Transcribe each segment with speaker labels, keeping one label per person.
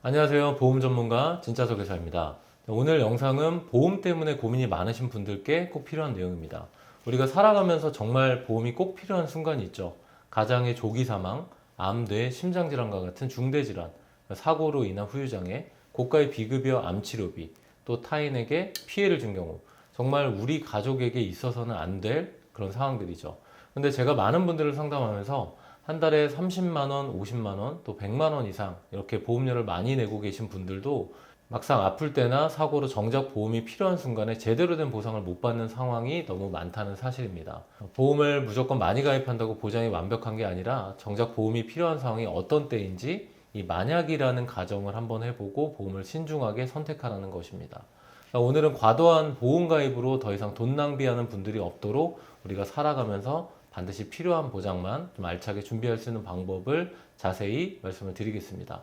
Speaker 1: 안녕하세요. 보험 전문가 진짜설계사입니다. 오늘 영상은 보험 때문에 고민이 많으신 분들께 꼭 필요한 내용입니다. 우리가 살아가면서 정말 보험이 꼭 필요한 순간이 있죠. 가장의 조기 사망, 암, 뇌, 심장질환과 같은 중대질환, 사고로 인한 후유장애, 고가의 비급여 암치료비, 또 타인에게 피해를 준 경우 정말 우리 가족에게 있어서는 안 될 그런 상황들이죠. 근데 제가 많은 분들을 상담하면서 한 달에 30만 원, 50만 원, 또 100만 원 이상 이렇게 보험료를 많이 내고 계신 분들도 막상 아플 때나 사고로 정작 보험이 필요한 순간에 제대로 된 보상을 못 받는 상황이 너무 많다는 사실입니다. 보험을 무조건 많이 가입한다고 보장이 완벽한 게 아니라 정작 보험이 필요한 상황이 어떤 때인지 이 만약이라는 가정을 한번 해보고 보험을 신중하게 선택하라는 것입니다. 오늘은 과도한 보험 가입으로 더 이상 돈 낭비하는 분들이 없도록 우리가 살아가면서 반드시 필요한 보장만 좀 알차게 준비할 수 있는 방법을 자세히 말씀을 드리겠습니다.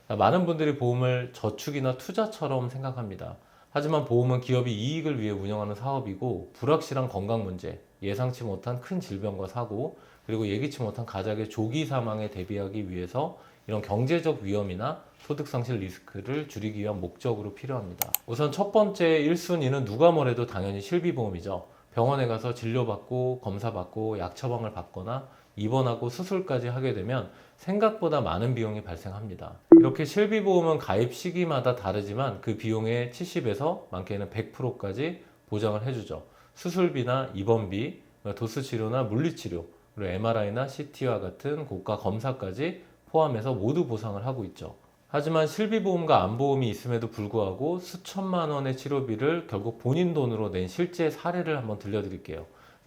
Speaker 1: 많은 분들이 보험을 저축이나 투자처럼 생각합니다. 하지만 보험은 기업이 이익을 위해 운영하는 사업이고 불확실한 건강 문제, 예상치 못한 큰 질병과 사고, 그리고 예기치 못한 가족의 조기 사망에 대비하기 위해서 이런 경제적 위험이나 소득 상실 리스크를 줄이기 위한 목적으로 필요합니다. 우선 첫 번째 1순위는 누가 뭐래도 당연히 실비보험이죠. 병원에 가서 진료받고 검사받고 약 처방을 받거나 입원하고 수술까지 하게 되면 생각보다 많은 비용이 발생합니다. 이렇게 실비보험은 가입 시기마다 다르지만 그 비용의 70에서 많게는 100%까지 보장을 해주죠. 수술비나 입원비, 도수치료나 물리치료, 그리고 MRI나 CT와 같은 고가 검사까지 포함해서 모두 보상을 하고 있죠. 하지만 실비보험과 암보험이 있음에도 불구하고 수천만 원의 치료비를 결국 본인 돈으로 낸 실제 사례를 한번 들려드릴게요.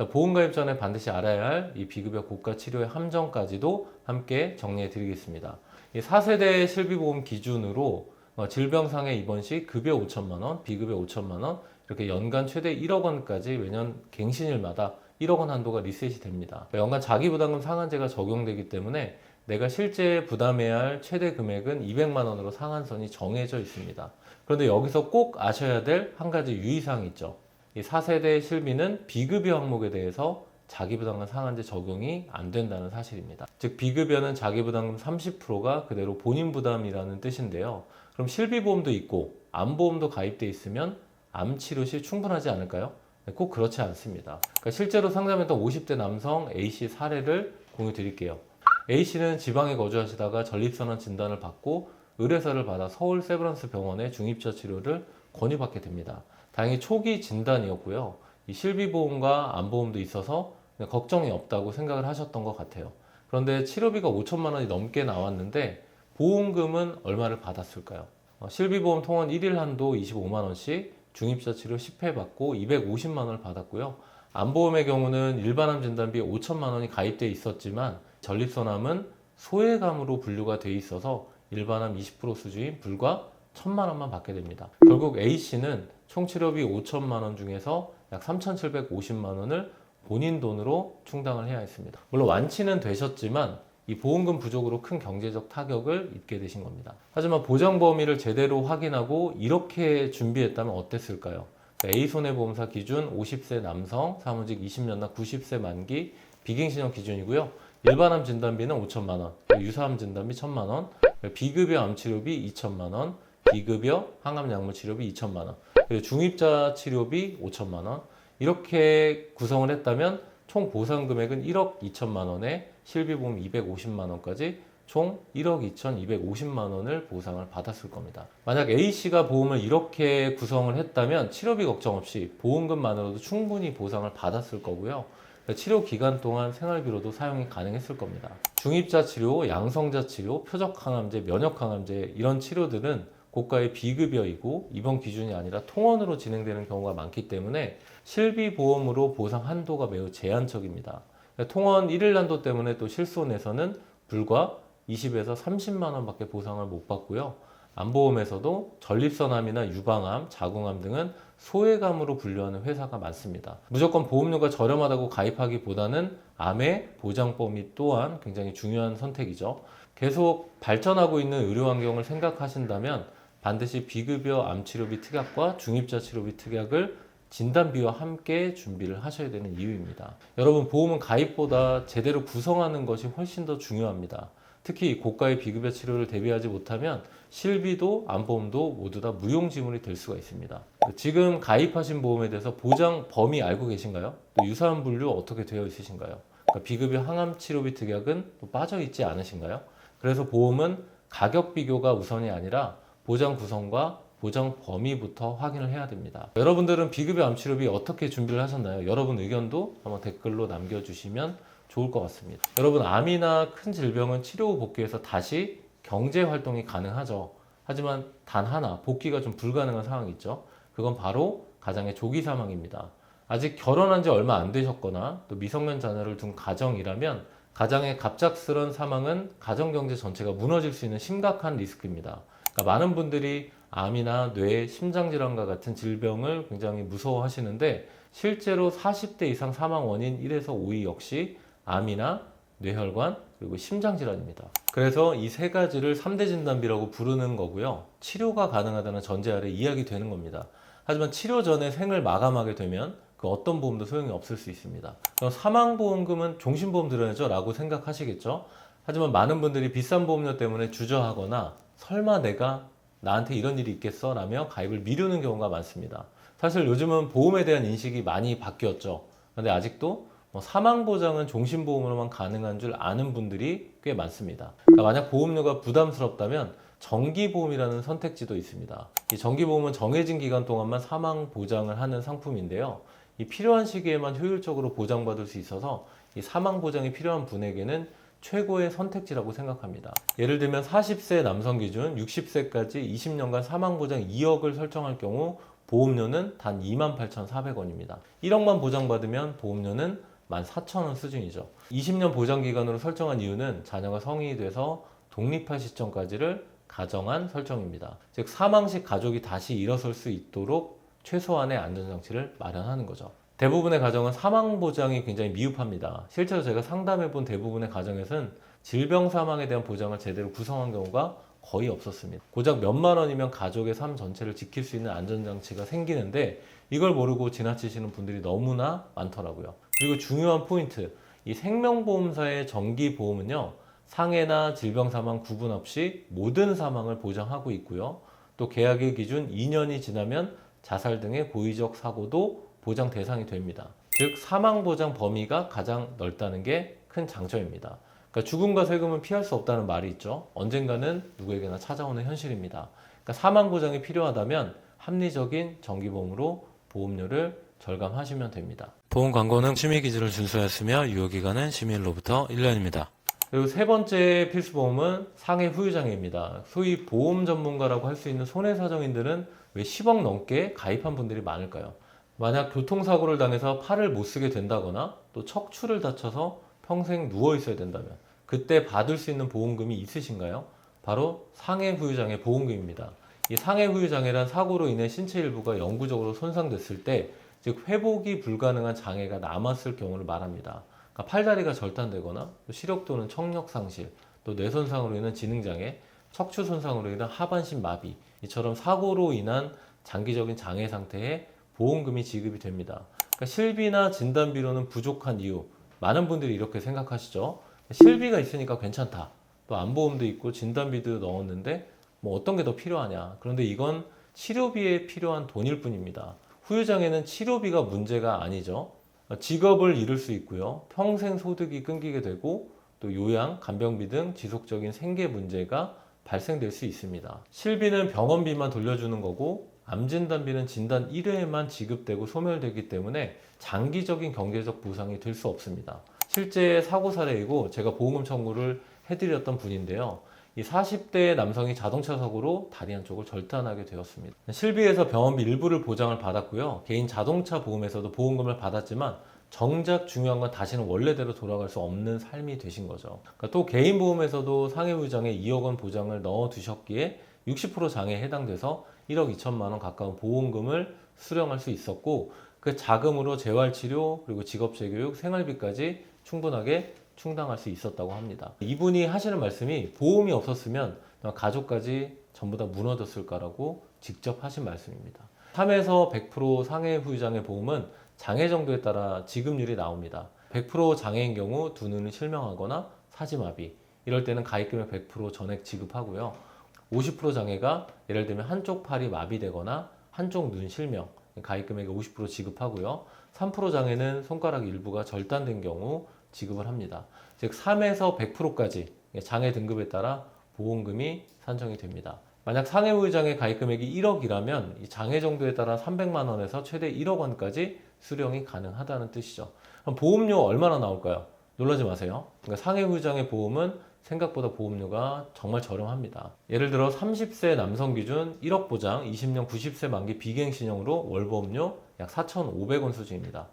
Speaker 1: 보험 가입 전에 반드시 알아야 할 이 비급여 고가 치료의 함정까지도 함께 정리해 드리겠습니다. 이 4세대 실비보험 기준으로 질병상해 입원 시 급여 5천만 원, 비급여 5천만 원, 이렇게 연간 최대 1억 원까지 매년 갱신일마다 1억 원 한도가 리셋이 됩니다. 연간 자기부담금 상한제가 적용되기 때문에 내가 실제 부담해야 할 최대 금액은 200만 원으로 상한선이 정해져 있습니다. 그런데 여기서 꼭 아셔야 될 한 가지 유의사항이 있죠. 이 4세대 실비는 비급여 항목에 대해서 자기부담금 상한제 적용이 안 된다는 사실입니다. 즉 비급여는 자기부담금 30%가 그대로 본인 부담이라는 뜻인데요. 그럼 실비보험도 있고 암보험도 가입돼 있으면 암 치료 시 충분하지 않을까요? 꼭 그렇지 않습니다. 그러니까 실제로 상담했던 50대 남성 A씨 사례를 공유 드릴게요. A씨는 지방에 거주하시다가 전립선암 진단을 받고 의뢰서를 받아 서울 세브란스 병원의 중입자 치료를 권유받게 됩니다. 다행히 초기 진단이었고요. 이 실비보험과 암보험도 있어서 걱정이 없다고 생각을 하셨던 것 같아요. 그런데 치료비가 5천만 원이 넘게 나왔는데 보험금은 얼마를 받았을까요? 실비보험 통원 1일 한도 25만 원씩 중입자 치료 10회 받고 250만 원을 받았고요. 암보험의 경우는 일반암 진단비 5천만 원이 가입돼 있었지만 전립선암은 소외감으로 분류가 돼 있어서 일반암 20% 수준인 불과 1천만 원만 받게 됩니다. 결국 A씨는 총 치료비 5천만 원 중에서 약 3,750만 원을 본인 돈으로 충당을 해야 했습니다. 물론 완치는 되셨지만 이 보험금 부족으로 큰 경제적 타격을 입게 되신 겁니다. 하지만 보장 범위를 제대로 확인하고 이렇게 준비했다면 어땠을까요? A손해보험사 기준 50세 남성, 사무직 20년나 90세 만기, 비갱신형 기준이고요. 일반암 진단비는 5천만 원, 유사암 진단비 1천만 원, 비급여 암치료비 2천만 원, 비급여 항암 약물 치료비 2천만 원, 그리고 중입자 치료비 5천만 원, 이렇게 구성을 했다면 총 보상 금액은 1억 2천만 원에 실비보험 250만 원까지 총 1억 2,250만 원을 보상을 받았을 겁니다. 만약 A씨가 보험을 이렇게 구성을 했다면 치료비 걱정 없이 보험금만으로도 충분히 보상을 받았을 거고요. 치료 기간 동안 생활비로도 사용이 가능했을 겁니다. 중입자 치료, 양성자 치료, 표적 항암제, 면역 항암제 이런 치료들은 고가의 비급여이고 입원 기준이 아니라 통원으로 진행되는 경우가 많기 때문에 실비보험으로 보상 한도가 매우 제한적입니다. 통원 1일 한도 때문에 또 실손에서는 불과 20에서 30만 원밖에 보상을 못 받고요. 암보험에서도 전립선암이나 유방암, 자궁암 등은 소외감으로 분류하는 회사가 많습니다. 무조건 보험료가 저렴하다고 가입하기보다는 암의 보장 범위 또한 굉장히 중요한 선택이죠. 계속 발전하고 있는 의료 환경을 생각하신다면 반드시 비급여 암치료비 특약과 중입자 치료비 특약을 진단비와 함께 준비를 하셔야 되는 이유입니다. 여러분, 보험은 가입보다 제대로 구성하는 것이 훨씬 더 중요합니다. 특히 고가의 비급여 치료를 대비하지 못하면 실비도 암보험도 모두 다 무용지물이 될 수가 있습니다. 지금 가입하신 보험에 대해서 보장 범위 알고 계신가요? 또 유사한 분류 어떻게 되어 있으신가요? 그러니까 비급여 항암 치료비 특약은 또 빠져 있지 않으신가요? 그래서 보험은 가격 비교가 우선이 아니라 보장 구성과 보장 범위부터 확인을 해야 됩니다. 여러분들은 비급여 암 치료비 어떻게 준비를 하셨나요? 여러분 의견도 한번 댓글로 남겨주시면 좋을 것 같습니다. 여러분, 암이나 큰 질병은 치료 후 복귀해서 다시 경제 활동이 가능하죠. 하지만 단 하나 복귀가 좀 불가능한 상황이 있죠. 그건 바로 가장의 조기 사망입니다. 아직 결혼한 지 얼마 안 되셨거나 또 미성년 자녀를 둔 가정이라면 가장의 갑작스런 사망은 가정 경제 전체가 무너질 수 있는 심각한 리스크입니다. 그러니까 많은 분들이 암이나 뇌, 심장질환과 같은 질병을 굉장히 무서워하시는데 실제로 40대 이상 사망 원인 1에서 5위 역시 암이나 뇌혈관 그리고 심장질환입니다. 그래서 이 세 가지를 3대 진단비라고 부르는 거고요. 치료가 가능하다는 전제 아래 이야기 되는 겁니다. 하지만 치료 전에 생을 마감하게 되면 그 어떤 보험도 소용이 없을 수 있습니다. 그럼 사망보험금은 종신보험 들어야죠 라고 생각하시겠죠. 하지만 많은 분들이 비싼 보험료 때문에 주저하거나 설마 내가 나한테 이런 일이 있겠어? 라며 가입을 미루는 경우가 많습니다. 사실 요즘은 보험에 대한 인식이 많이 바뀌었죠. 근데 아직도 사망보장은 종신보험으로만 가능한 줄 아는 분들이 꽤 많습니다. 그러니까 만약 보험료가 부담스럽다면 정기보험이라는 선택지도 있습니다. 이 정기보험은 정해진 기간 동안만 사망보장을 하는 상품인데요. 이 필요한 시기에만 효율적으로 보장받을 수 있어서 이 사망보장이 필요한 분에게는 최고의 선택지라고 생각합니다. 예를 들면 40세 남성 기준 60세까지 20년간 사망보장 2억을 설정할 경우 보험료는 단 28,400원입니다. 1억만 보장받으면 보험료는 14,000원 수준이죠. 20년 보장기간으로 설정한 이유는 자녀가 성인이 돼서 독립할 시점까지를 가정한 설정입니다. 즉 사망 시 가족이 다시 일어설 수 있도록 최소한의 안전장치를 마련하는 거죠. 대부분의 가정은 사망보장이 굉장히 미흡합니다. 실제로 제가 상담해본 대부분의 가정에서는 질병 사망에 대한 보장을 제대로 구성한 경우가 거의 없었습니다. 고작 몇만 원이면 가족의 삶 전체를 지킬 수 있는 안전장치가 생기는데 이걸 모르고 지나치시는 분들이 너무나 많더라고요. 그리고 중요한 포인트, 이 생명보험사의 정기보험은요, 상해나 질병 사망 구분 없이 모든 사망을 보장하고 있고요. 또 계약일 기준 2년이 지나면 자살 등의 고의적 사고도 보장 대상이 됩니다. 즉 사망 보장 범위가 가장 넓다는 게 큰 장점입니다. 그러니까 죽음과 세금은 피할 수 없다는 말이 있죠. 언젠가는 누구에게나 찾아오는 현실입니다. 그러니까 사망 보장이 필요하다면 합리적인 정기보험으로 보험료를 절감하시면 됩니다. 보험 광고는 심의 기준을 준수하였으며 유효기간은 심의일로부터 1년입니다. 그리고 세 번째 필수보험은 상해 후유장애입니다. 소위 보험 전문가라고 할 수 있는 손해사정인들은 왜 10억 넘게 가입한 분들이 많을까요? 만약 교통사고를 당해서 팔을 못 쓰게 된다거나 또 척추를 다쳐서 평생 누워 있어야 된다면 그때 받을 수 있는 보험금이 있으신가요? 바로 상해 후유장애 보험금입니다. 이 상해 후유장애란 사고로 인해 신체 일부가 영구적으로 손상됐을 때, 즉 회복이 불가능한 장애가 남았을 경우를 말합니다. 그러니까 팔다리가 절단되거나 또 시력 또는 청력 상실, 또 뇌 손상으로 인한 지능장애, 척추 손상으로 인한 하반신 마비, 이처럼 사고로 인한 장기적인 장애 상태에 보험금이 지급이 됩니다. 그러니까 실비나 진단비로는 부족한 이유, 많은 분들이 이렇게 생각하시죠. 실비가 있으니까 괜찮다. 또 암보험도 있고 진단비도 넣었는데 뭐 어떤 게 더 필요하냐. 그런데 이건 치료비에 필요한 돈일 뿐입니다. 후유장애는 치료비가 문제가 아니죠. 직업을 잃을 수 있고요. 평생 소득이 끊기게 되고 또 요양, 간병비 등 지속적인 생계 문제가 발생될 수 있습니다. 실비는 병원비만 돌려주는 거고 암진단비는 진단 1회에만 지급되고 소멸되기 때문에 장기적인 경제적 보상이 될 수 없습니다. 실제 사고 사례이고 제가 보험금 청구를 해드렸던 분인데요. 이 40대 남성이 자동차 사고로 다리 한쪽을 절단하게 되었습니다. 실비에서 병원비 일부를 보장을 받았고요. 개인 자동차 보험에서도 보험금을 받았지만 정작 중요한 건 다시는 원래대로 돌아갈 수 없는 삶이 되신 거죠. 그러니까 또 개인 보험에서도 상해 후유장애 2억 원 보장을 넣어 두셨기에 60% 장애에 해당돼서 1억 2천만 원 가까운 보험금을 수령할 수 있었고 그 자금으로 재활치료 그리고 직업재교육 생활비까지 충분하게 충당할 수 있었다고 합니다. 이분이 하시는 말씀이 보험이 없었으면 가족까지 전부 다 무너졌을까라고 직접 하신 말씀입니다. 3에서 100% 상해 후유장애 보험은 장애 정도에 따라 지급률이 나옵니다. 100% 장애인 경우 두 눈이 실명하거나 사지마비, 이럴 때는 가입금액 100% 전액 지급하고요. 50% 장애가 예를 들면 한쪽 팔이 마비되거나 한쪽 눈 실명, 가입금액의 50% 지급하고요. 3% 장애는 손가락 일부가 절단된 경우 지급을 합니다. 즉 3에서 100%까지 장애 등급에 따라 보험금이 산정이 됩니다. 만약 상해부유장애 가입금액이 1억이라면 이 장애 정도에 따라 300만 원에서 최대 1억 원까지 수령이 가능하다는 뜻이죠. 그럼 보험료 얼마나 나올까요? 놀라지 마세요. 그러니까 상해부유장애 보험은 생각보다 보험료가 정말 저렴합니다. 예를 들어 30세 남성 기준 1억 보장, 20년 90세 만기 비갱신형으로 월보험료 약 4,500원 수준입니다.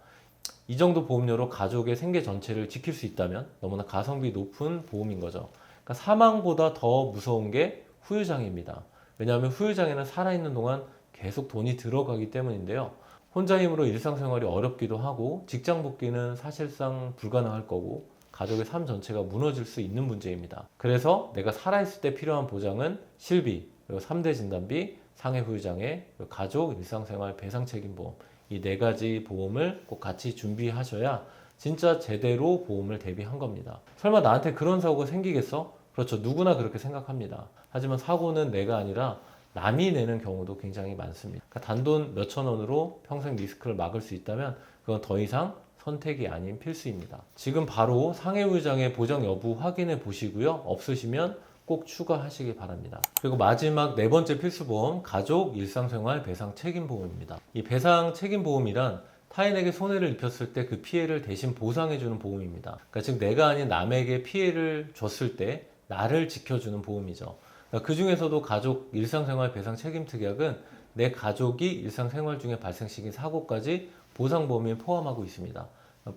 Speaker 1: 이 정도 보험료로 가족의 생계 전체를 지킬 수 있다면 너무나 가성비 높은 보험인 거죠. 그러니까 사망보다 더 무서운 게 후유장애입니다. 왜냐하면 후유장애는 살아있는 동안 계속 돈이 들어가기 때문인데요. 혼자 힘으로 일상생활이 어렵기도 하고 직장 복귀는 사실상 불가능할 거고 가족의 삶 전체가 무너질 수 있는 문제입니다. 그래서 내가 살아있을 때 필요한 보장은 실비, 그리고 3대 진단비, 상해 후유장애, 가족 일상생활 배상책임보험 이 4가지 보험을 꼭 같이 준비하셔야 진짜 제대로 보험을 대비한 겁니다. 설마 나한테 그런 사고가 생기겠어? 그렇죠. 누구나 그렇게 생각합니다. 하지만 사고는 내가 아니라 남이 내는 경우도 굉장히 많습니다. 그러니까 단돈 몇천 원으로 평생 리스크를 막을 수 있다면 그건 더 이상 선택이 아닌 필수입니다. 지금 바로 상해부유장애 보장 여부 확인해 보시고요. 없으시면 꼭 추가하시기 바랍니다. 그리고 마지막 4번째 필수보험, 가족 일상생활 배상 책임보험입니다. 이 배상 책임보험이란 타인에게 손해를 입혔을 때 그 피해를 대신 보상해주는 보험입니다. 그러니까 즉 내가 아닌 남에게 피해를 줬을 때 나를 지켜주는 보험이죠. 그러니까 그 중에서도 가족 일상생활 배상 책임특약은 내 가족이 일상생활 중에 발생시킨 사고까지 보상보험에 포함하고 있습니다.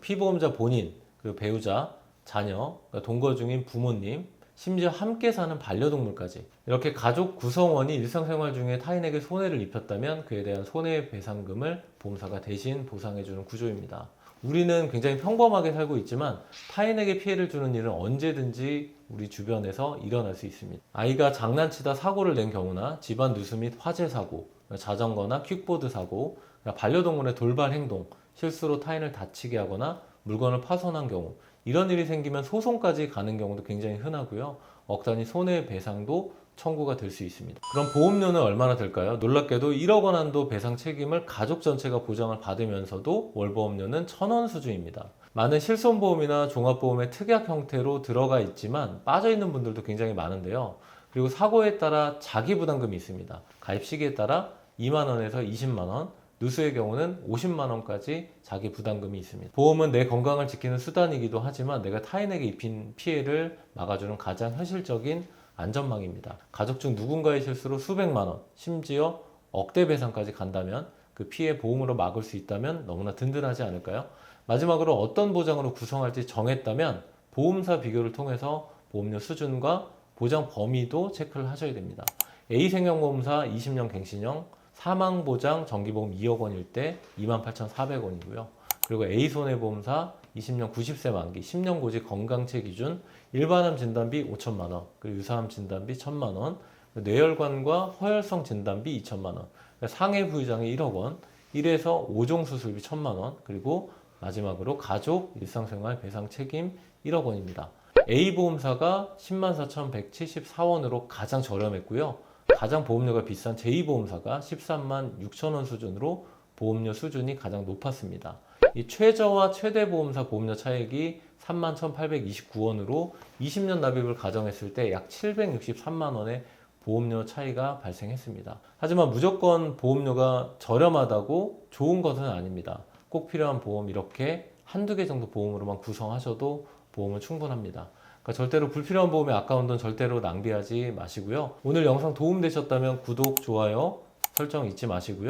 Speaker 1: 피보험자 본인, 그리고 배우자, 자녀, 동거 중인 부모님, 심지어 함께 사는 반려동물까지 이렇게 가족 구성원이 일상생활 중에 타인에게 손해를 입혔다면 그에 대한 손해배상금을 보험사가 대신 보상해주는 구조입니다. 우리는 굉장히 평범하게 살고 있지만 타인에게 피해를 주는 일은 언제든지 우리 주변에서 일어날 수 있습니다. 아이가 장난치다 사고를 낸 경우나 집안 누수 및 화재 사고, 자전거나 퀵보드 사고, 반려동물의 돌발 행동, 실수로 타인을 다치게 하거나 물건을 파손한 경우 이런 일이 생기면 소송까지 가는 경우도 굉장히 흔하고요. 억 단위 손해배상도 청구가 될 수 있습니다. 그럼 보험료는 얼마나 될까요? 놀랍게도 1억 원 한도 배상 책임을 가족 전체가 보장을 받으면서도 월보험료는 1,000원 수준입니다. 많은 실손보험이나 종합보험의 특약 형태로 들어가 있지만 빠져있는 분들도 굉장히 많은데요. 그리고 사고에 따라 자기부담금이 있습니다. 가입 시기에 따라 2만 원에서 20만 원, 누수의 경우는 50만 원까지 자기 부담금이 있습니다. 보험은 내 건강을 지키는 수단이기도 하지만 내가 타인에게 입힌 피해를 막아주는 가장 현실적인 안전망입니다. 가족 중 누군가의 실수로 수백만 원, 심지어 억대 배상까지 간다면 그 피해 보험으로 막을 수 있다면 너무나 든든하지 않을까요? 마지막으로 어떤 보장으로 구성할지 정했다면 보험사 비교를 통해서 보험료 수준과 보장 범위도 체크를 하셔야 됩니다. A생명보험사 20년 갱신형 사망보장 정기보험 2억 원일 때 28,400원이고요. 그리고 A손해보험사 20년 90세 만기 10년 고지 건강체 기준 일반암 진단비 5천만 원, 그리고 유사암 진단비 1,000만 원, 뇌혈관과 허혈성 진단비 2천만 원, 상해 부유장애 1억 원, 1에서 5종 수술비 1,000만 원, 그리고 마지막으로 가족 일상생활 배상 책임 1억 원입니다. A보험사가 104,174원으로 가장 저렴했고요. 가장 보험료가 비싼 제2보험사가 13만 6천 원 수준으로 보험료 수준이 가장 높았습니다. 이 최저와 최대 보험사 보험료 차액이 31,829원으로 20년 납입을 가정했을 때 약 763만 원의 보험료 차이가 발생했습니다. 하지만 무조건 보험료가 저렴하다고 좋은 것은 아닙니다. 꼭 필요한 보험 이렇게 한두 개 정도 보험으로만 구성하셔도 보험은 충분합니다. 그러니까 절대로 불필요한 보험에 아까운 돈 절대로 낭비하지 마시고요. 오늘 영상 도움되셨다면 구독, 좋아요, 설정 잊지 마시고요.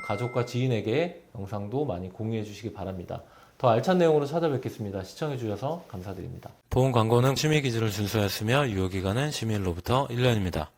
Speaker 1: 가족과 지인에게 영상도 많이 공유해 주시기 바랍니다. 더 알찬 내용으로 찾아뵙겠습니다. 시청해 주셔서 감사드립니다. 보험 광고는 심의 기준을 준수하였으며 유효기간은 심의일로부터 1년입니다.